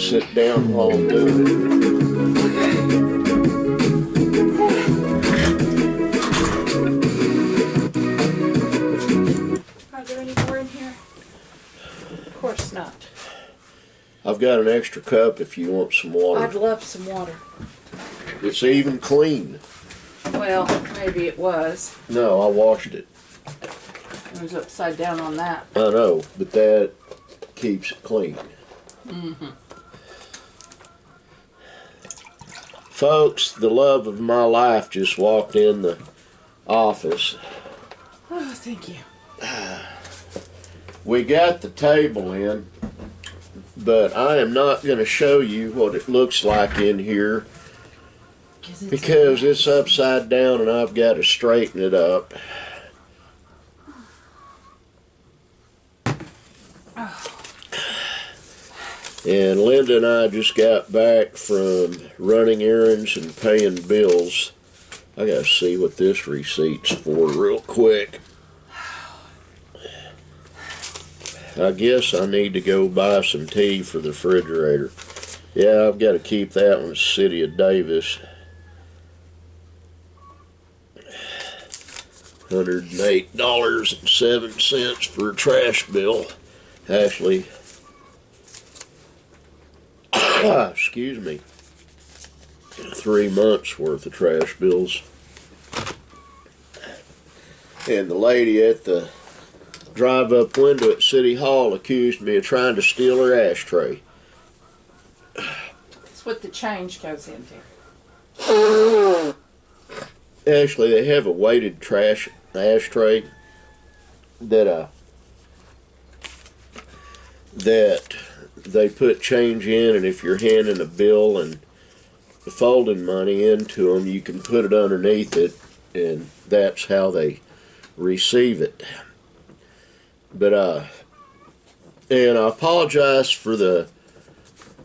sit down while I'm doing it. Are there any more in here? Of course not. I've got an extra cup if you want some water. I'd love some water. It's even clean. Well, maybe it was. No, I washed it. It was upside down on that. I know, but that keeps it clean. Mm-hmm. Folks, the love of my life just walked in the office. Oh, thank you. We got the table in, but I am not going to show you what it looks like in here because it's upside down and I've got to straighten it up. And Linda and I just got back from running errands and paying bills. I gotta see what this receipt's for real quick. I guess I need to go buy some tea for the refrigerator. Yeah, I've got to keep that one, City of Davis. $108.07 for a trash bill. Actually, excuse me, 3 months worth of trash bills. And the lady at the drive-up window at City Hall accused me of trying to steal her ashtray. That's what the change goes into. Actually, they have a weighted trash ashtray that they put change in, and if you're handing a bill and the folding money into them, you can put it underneath it, and that's how they receive it. But and I apologize for the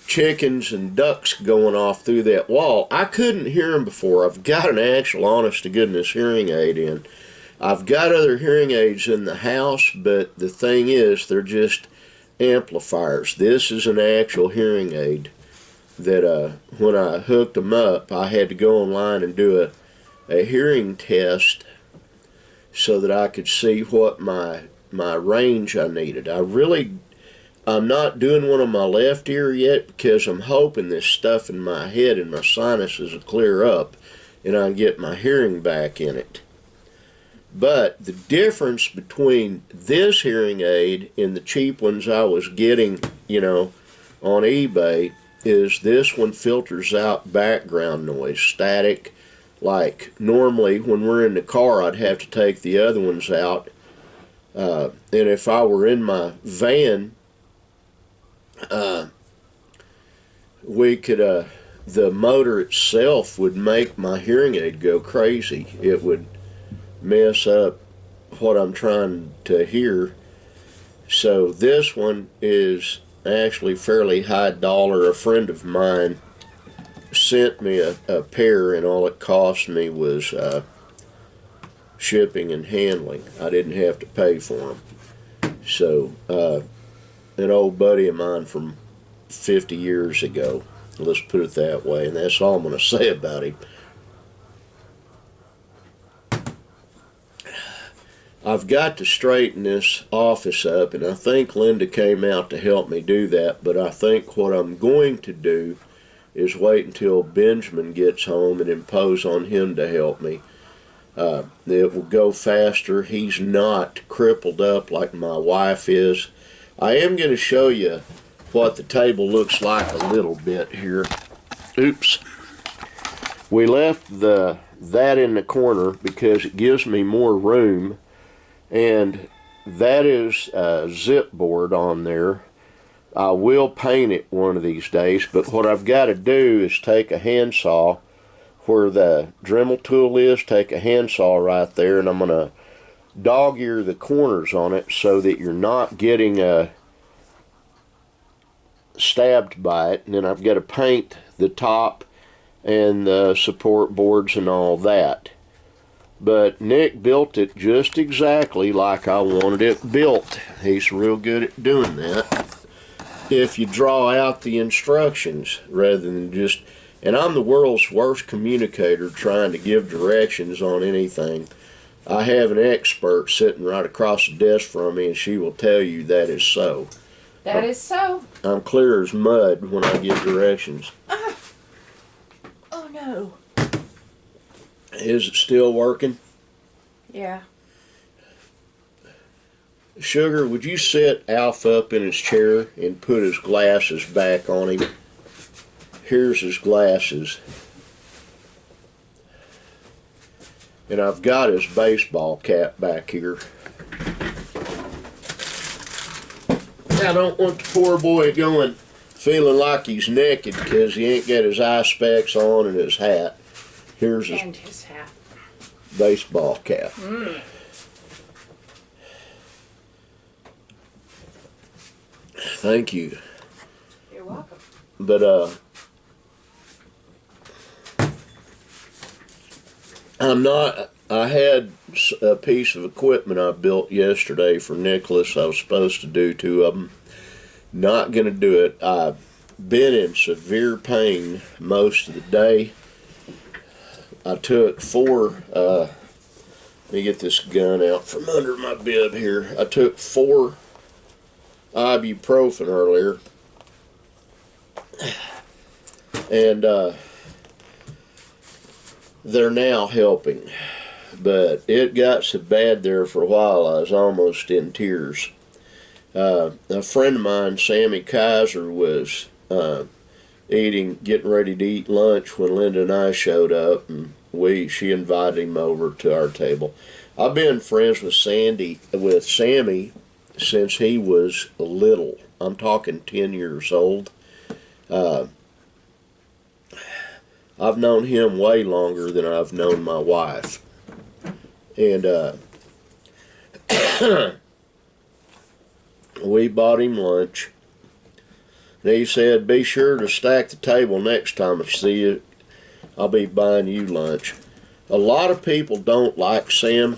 chickens and ducks going off through that wall. I couldn't hear them before. I've got an actual honest to goodness hearing aid in. I've got other hearing aids in the house, but the thing is, they're just amplifiers. This is an actual hearing aid that when I hooked them up, I had to go online and do a hearing test so that I could see what my range I needed. I'm not doing one on my left ear yet because I'm hoping this stuff in my head and my sinuses will clear up and I can get my hearing back in it. But the difference between this hearing aid and the cheap ones I was getting, on eBay, is this one filters out background noise, static. Like normally when we're in the car, I'd have to take the other ones out. And if I were in my van, we could, the motor itself would make my hearing aid go crazy. It would mess up what I'm trying to hear. So this one is actually fairly high dollar. A friend of mine sent me a pair, and all it cost me was shipping and handling. I didn't have to pay for them. So an old buddy of mine from 50 years ago, let's put it that way, and that's all I'm going to say about him. I've got to straighten this office up, and I think Linda came out to help me do that, but I think what I'm going to do is wait until Benjamin gets home and impose on him to help me. It will go faster. He's not crippled up like my wife is. I am going to show you what the table looks like a little bit here. Oops. We left that in the corner because it gives me more room. And that is a zip board on there. I will paint it one of these days, but what I've got to do is take a handsaw where the Dremel tool is, take a handsaw right there, and I'm going to dog-ear the corners on it so that you're not getting stabbed by it. And then I've got to paint the top and the support boards and all that. But Nick built it just exactly like I wanted it built. He's real good at doing that. if you draw out the instructions rather than just, and I'm the world's worst communicator trying to give directions on anything. I have an expert sitting right across the desk from me, and she will tell you that is so. That is so. I'm clear as mud when I give directions. Oh no. Is it still working? Yeah. Sugar, would you sit Alf up in his chair and put his glasses back on him? Here's his glasses. And I've got his baseball cap back here. I don't want the poor boy going feeling like he's naked because he ain't got his eye specs on and his hat. Here's his hat. Baseball cap. Thank you. You're welcome. But I had a piece of equipment I built yesterday for Nicholas. I was supposed to do 2 of them. Not going to do it. I've been in severe pain most of the day. I took 4, let me get this gun out from under my bib here. I took 4 ibuprofen earlier. And they're now helping. But it got so bad there for a while I was almost in tears. A friend of mine, Sammy Kaiser, was getting ready to eat lunch when Linda and I showed up, and she invited him over to our table. I've been friends with Sammy since he was little. I'm talking 10 years old. I've known him way longer than I've known my wife. And we bought him lunch. And he said, be sure to stack the table next time I see you. I'll be buying you lunch. A lot of people don't like Sam,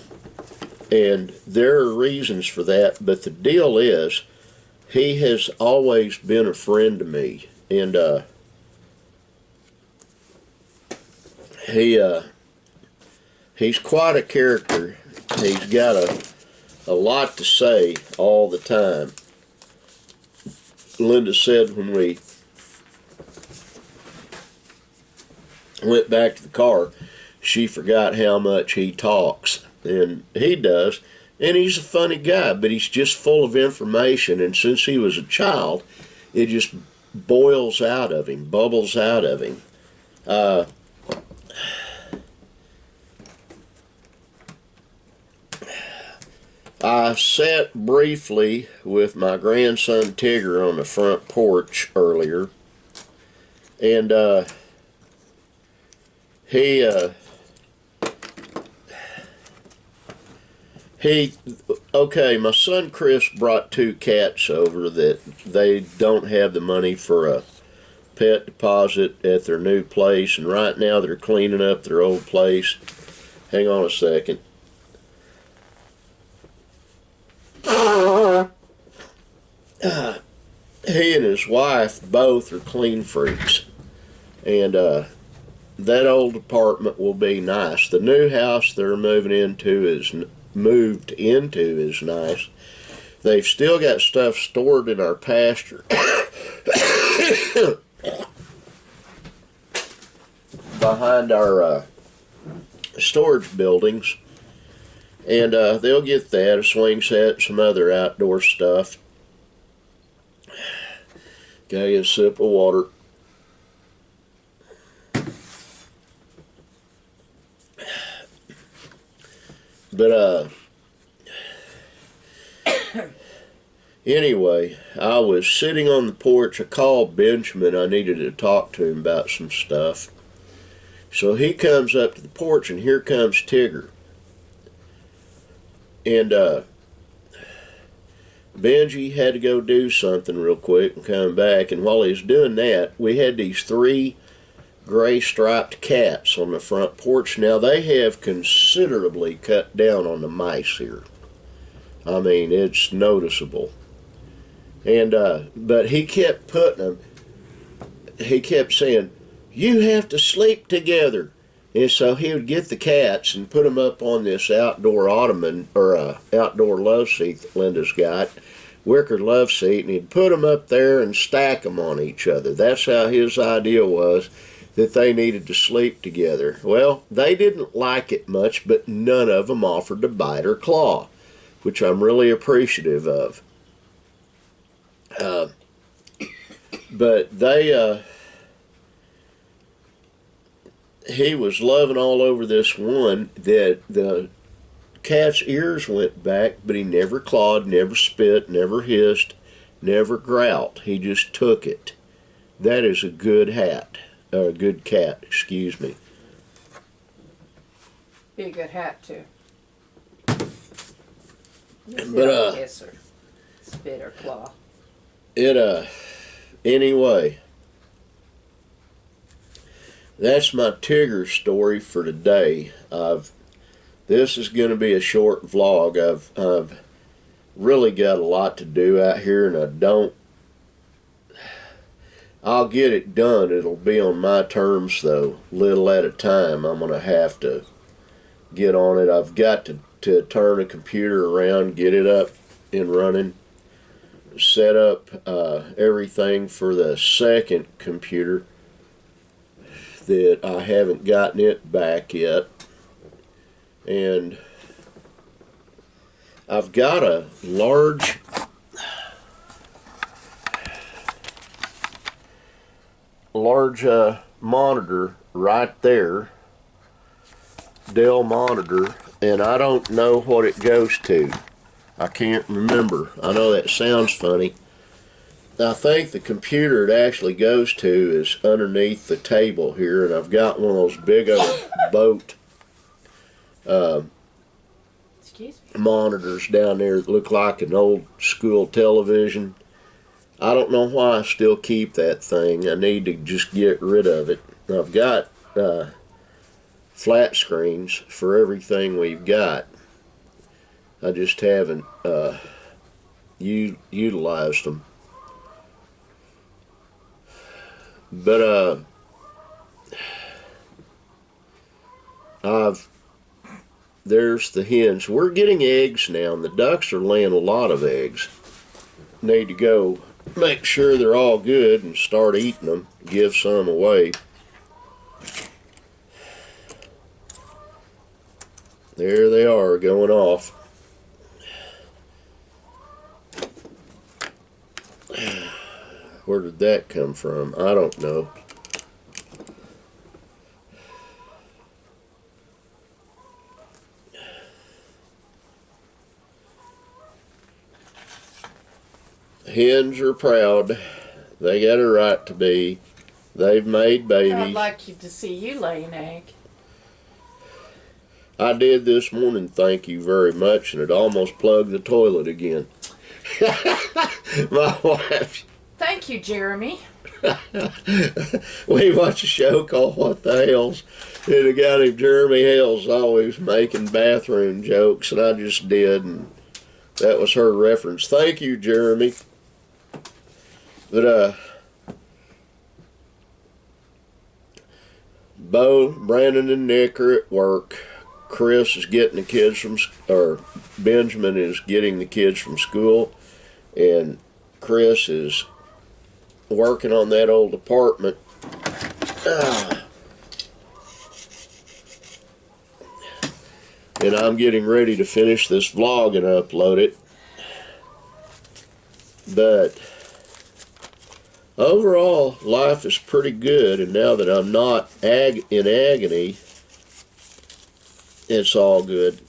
and there are reasons for that, but the deal is, he has always been a friend to me. And he's quite a character. He's got a lot to say all the time. Linda said when we went back to the car, she forgot how much he talks. And he does. And he's a funny guy, but he's just full of information. And since he was a child, it just boils out of him, bubbles out of him. I sat briefly with my grandson Tigger on the front porch earlier, and okay, my son Chris brought 2 cats over that they don't have the money for a pet deposit at their new place, and right now they're cleaning up their old place. Hang on a second. He and his wife both are clean freaks, and that old apartment will be nice. The new house they're moved into is nice. They've still got stuff stored in our pasture behind our storage buildings, and they'll get that, a swing set, some other outdoor stuff. Gotta get a sip of water. But anyway, I was sitting on the porch. I called Benjamin. I needed to talk to him about some stuff. So he comes up to the porch, and here comes Tigger. And Benji had to go do something real quick and come back. And while he was doing that, we had these 3 gray striped cats on the front porch. Now, they have considerably cut down on the mice here. I mean, it's noticeable. And but he kept putting them. He kept saying, "You have to sleep together." And so he would get the cats and put them up on this outdoor ottoman or outdoor love seat that Linda's got, wicker love seat, and he'd put them up there and stack them on each other. That's how his idea was, that they needed to sleep together. Well, they didn't like it much, but none of them offered to bite or claw, which I'm really appreciative of. But they, he was loving all over this one that the cat's ears went back, but he never clawed, never spit, never hissed, never growled. He just took it. That is a good a good cat, excuse me. Be a good hat too. But Kiss or spit or claw. Anyway, that's my Tigger story for today. This is going to be a short vlog. I've really got a lot to do out here, and I'll get it done. It'll be on my terms though, little at a time. I'm going to have to get on it. I've got to turn the computer around, get it up and running, set up everything for the second computer that I haven't gotten it back yet. And I've got a large monitor right there, Dell monitor, and I don't know what it goes to. I can't remember. I know that sounds funny. I think the computer it actually goes to is underneath the table here, and I've got one of those big old boat monitors down there that look like an old school television. I don't know why I still keep that thing. I need to just get rid of it. I've got flat screens for everything we've got. I just haven't utilized them. But there's the hens. We're getting eggs now, and the ducks are laying a lot of eggs. Need to go make sure they're all good and start eating them, give some away. There they are, going off. Where did that come from? I don't know. Hens are proud. They got a right to be. They've made babies. I'd like to see you lay an egg. I did this morning, thank you very much, and it almost plugged the toilet again. My wife. Thank you, Jeremy. We watch a show called What the Hells, and a guy named Jeremy Hales always making bathroom jokes, and I just did, and that was her reference. Thank you, Jeremy. But Bo, Brandon, and Nick are at work. Chris is getting the kids from, or Benjamin is getting the kids from school, and Chris is working on that old apartment. And I'm getting ready to finish this vlog and upload it. But overall, life is pretty good, and now that I'm not in agony, it's all good.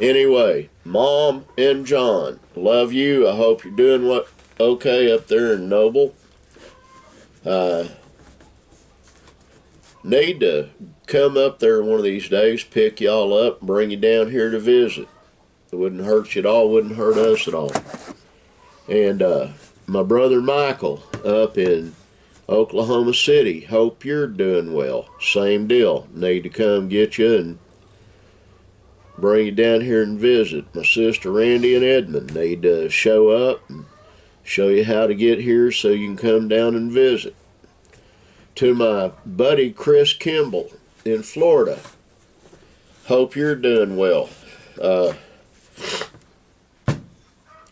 Anyway, Mom and John, love you. I hope you're doing okay up there in Noble. Need to come up there one of these days, pick y'all up, and bring you down here to visit. It wouldn't hurt you at all, wouldn't hurt us at all. And my brother Michael up in Oklahoma City, hope you're doing well. Same deal. Need to come get you and bring you down here and visit. My sister Randy in Edmond need to show up and show you how to get here so you can come down and visit. To my buddy Chris Kimball in Florida, hope you're doing well.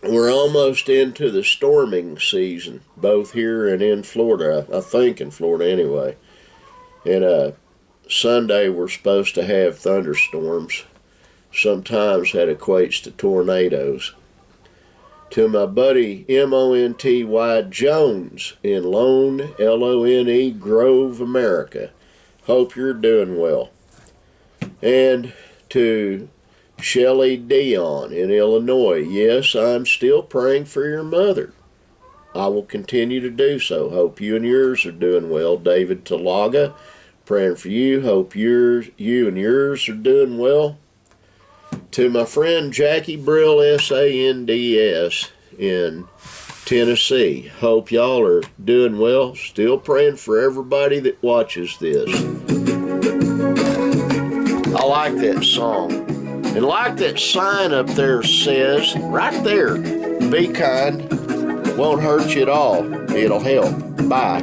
We're almost into the storming season, both here and in Florida. I think in Florida anyway. And Sunday we're supposed to have thunderstorms. Sometimes that equates to tornadoes. To my buddy Monty Jones in Lone, Lone, Grove, America, hope you're doing well. And to Shelley Dion in Illinois, yes, I'm still praying for your mother. I will continue to do so. Hope you and yours are doing well. David Talaga, praying for you. Hope you and yours are doing well. To my friend Jackie Brill, SANDS in Tennessee, hope y'all are doing well. Still praying for everybody that watches this. I like that song. And like that sign up there says, right there, be kind, won't hurt you at all. It'll help. Bye.